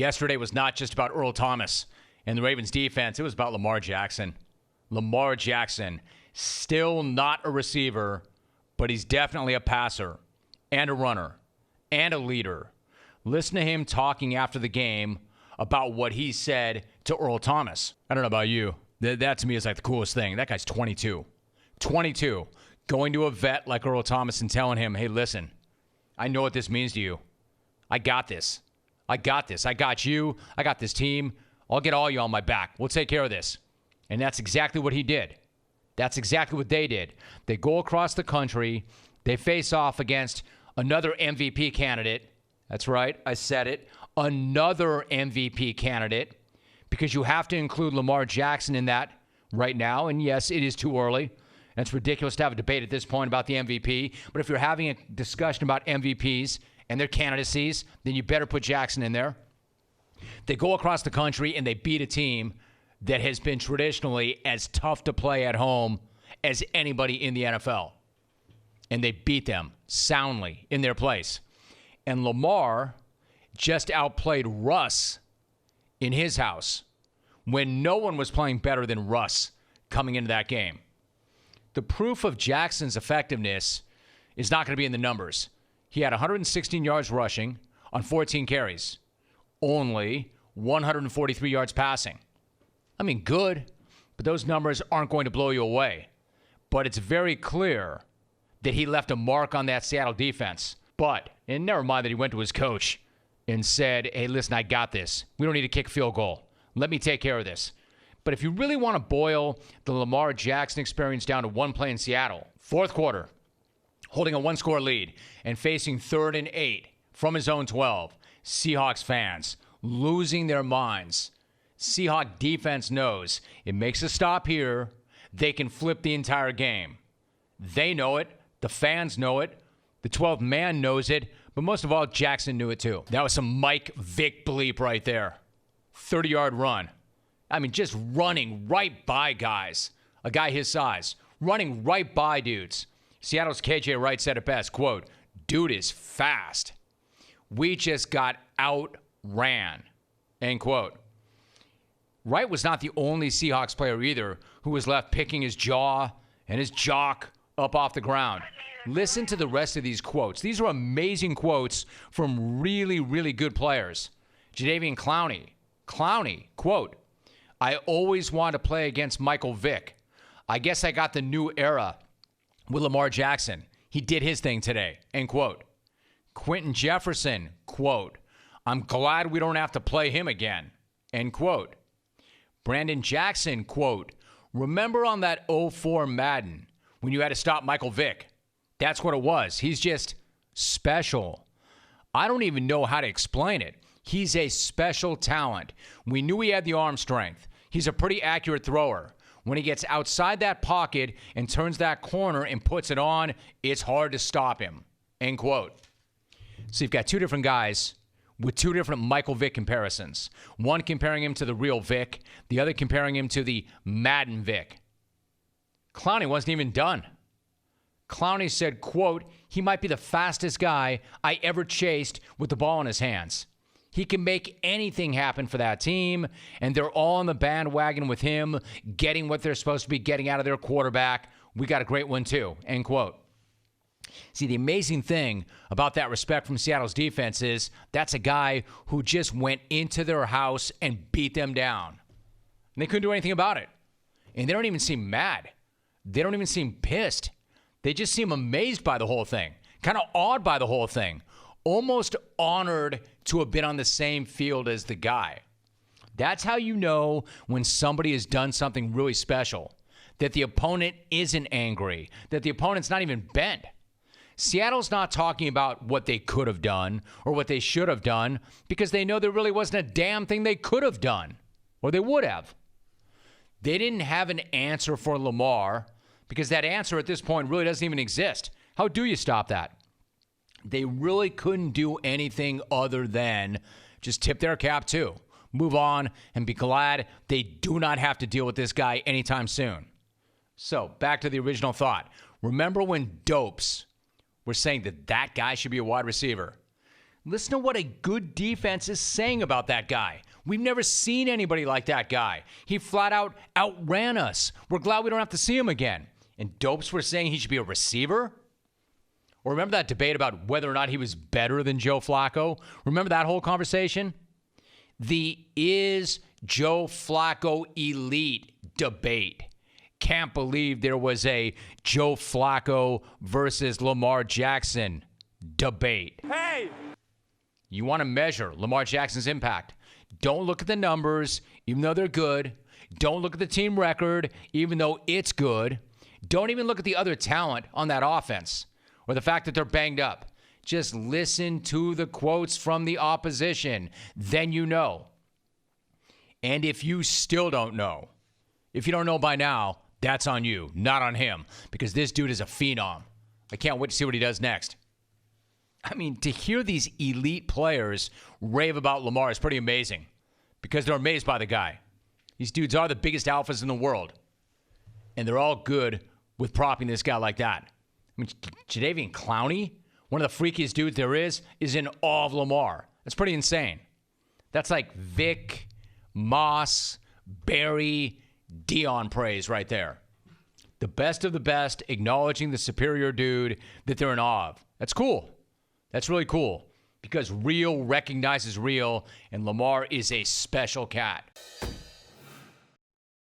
Yesterday was not just about Earl Thomas and the Ravens defense. It was about Lamar Jackson. Lamar Jackson, still not a receiver, but he's definitely a passer and a runner and a leader. Listen to him talking after the game about what he said to Earl Thomas. I don't know about you. That to me is like the coolest thing. That guy's 22. 22. Going to a vet like Earl Thomas and telling him, hey, listen, I know what this means to you. I got this. I got this. I got you. I got this team. I'll get all you on my back. We'll take care of this. And that's exactly what he did. That's exactly what they did. They go across the country. They face off against another MVP candidate. That's right. I said it. Another MVP candidate. Because you have to include Lamar Jackson in that right now. And yes, it is too early. And it's ridiculous to have a debate at this point about the MVP. But if you're having a discussion about MVPs and their candidacies, then you better put Jackson in there. They go across the country and they beat a team that has been traditionally as tough to play at home as anybody in the NFL. And they beat them soundly in their place. And Lamar just outplayed Russ in his house when no one was playing better than Russ coming into that game. The proof of Jackson's effectiveness is not going to be in the numbers. He had 116 yards rushing on 14 carries, only 143 yards passing. I mean, good, but those numbers aren't going to blow you away. But it's very clear that he left a mark on that Seattle defense. And never mind that he went to his coach and said, hey, listen, I got this. We don't need to kick a field goal. Let me take care of this. But if you really want to boil the Lamar Jackson experience down to one play in Seattle, fourth quarter, holding a one-score lead and facing 3rd and 8 from his own 12, Seahawks fans losing their minds. Seahawk defense knows it makes a stop here, they can flip the entire game. They know it. The fans know it. The 12th man knows it. But most of all, Jackson knew it too. That was some Mike Vick bleep right there. 30-yard run. I mean, just running right by guys. A guy his size. Running right by dudes. Seattle's KJ Wright said it best, quote, dude is fast. We just got outran, end quote. Wright was not the only Seahawks player either who was left picking his jaw and his jock up off the ground. Listen to the rest of these quotes. These are amazing quotes from really, really good players. Jadeveon Clowney, quote, I always wanted to play against Michael Vick. I guess I got the new era with Lamar Jackson. He did his thing today, end quote. Quentin Jefferson, quote, I'm glad we don't have to play him again, end quote. Brandon Jackson, quote, remember on that 04 Madden when you had to stop Michael Vick? That's what it was. He's just special. I don't even know how to explain it. He's a special talent. We knew he had the arm strength. He's a pretty accurate thrower. When he gets outside that pocket and turns that corner and puts it on, it's hard to stop him, end quote. So you've got two different guys with two different Michael Vick comparisons. One comparing him to the real Vick, the other comparing him to the Madden Vick. Clowney wasn't even done. Clowney said, quote, he might be the fastest guy I ever chased with the ball in his hands. He can make anything happen for that team, and they're all on the bandwagon with him, getting what they're supposed to be getting out of their quarterback. We got a great one too, end quote. See, the amazing thing about that respect from Seattle's defense is that's a guy who just went into their house and beat them down. And they couldn't do anything about it. And they don't even seem mad. They don't even seem pissed. They just seem amazed by the whole thing, kind of awed by the whole thing, almost honored to have been on the same field as the guy. That's how you know when somebody has done something really special, that the opponent isn't angry, that the opponent's not even bent. Seattle's not talking about what they could have done or what they should have done because they know there really wasn't a damn thing they could have done or they would have. They didn't have an answer for Lamar because that answer at this point really doesn't even exist. How do you stop that? They really couldn't do anything other than just tip their cap too, move on, and be glad they do not have to deal with this guy anytime soon. So back to the original thought. Remember when dopes were saying that that guy should be a wide receiver? Listen to what a good defense is saying about that guy. We've never seen anybody like that guy. He flat out outran us. We're glad we don't have to see him again. And dopes were saying he should be a receiver? Or remember that debate about whether or not he was better than Joe Flacco? Remember that whole conversation? The is Joe Flacco elite debate. Can't believe there was a Joe Flacco versus Lamar Jackson debate. Hey! You want to measure Lamar Jackson's impact. Don't look at the numbers, even though they're good. Don't look at the team record, even though it's good. Don't even look at the other talent on that offense or the fact that they're banged up. Just listen to the quotes from the opposition. Then you know. And if you still don't know, if you don't know by now, that's on you, not on him, because this dude is a phenom. I can't wait to see what he does next. I mean, to hear these elite players rave about Lamar is pretty amazing because they're amazed by the guy. These dudes are the biggest alphas in the world, and they're all good with propping this guy like that. I mean, Jadeveon Clowney, one of the freakiest dudes there is in awe of Lamar. That's pretty insane. That's like Vic, Moss, Barry, Dion praise right there. The best of the best, acknowledging the superior dude that they're in awe of. That's cool. That's really cool because real recognizes real, and Lamar is a special cat.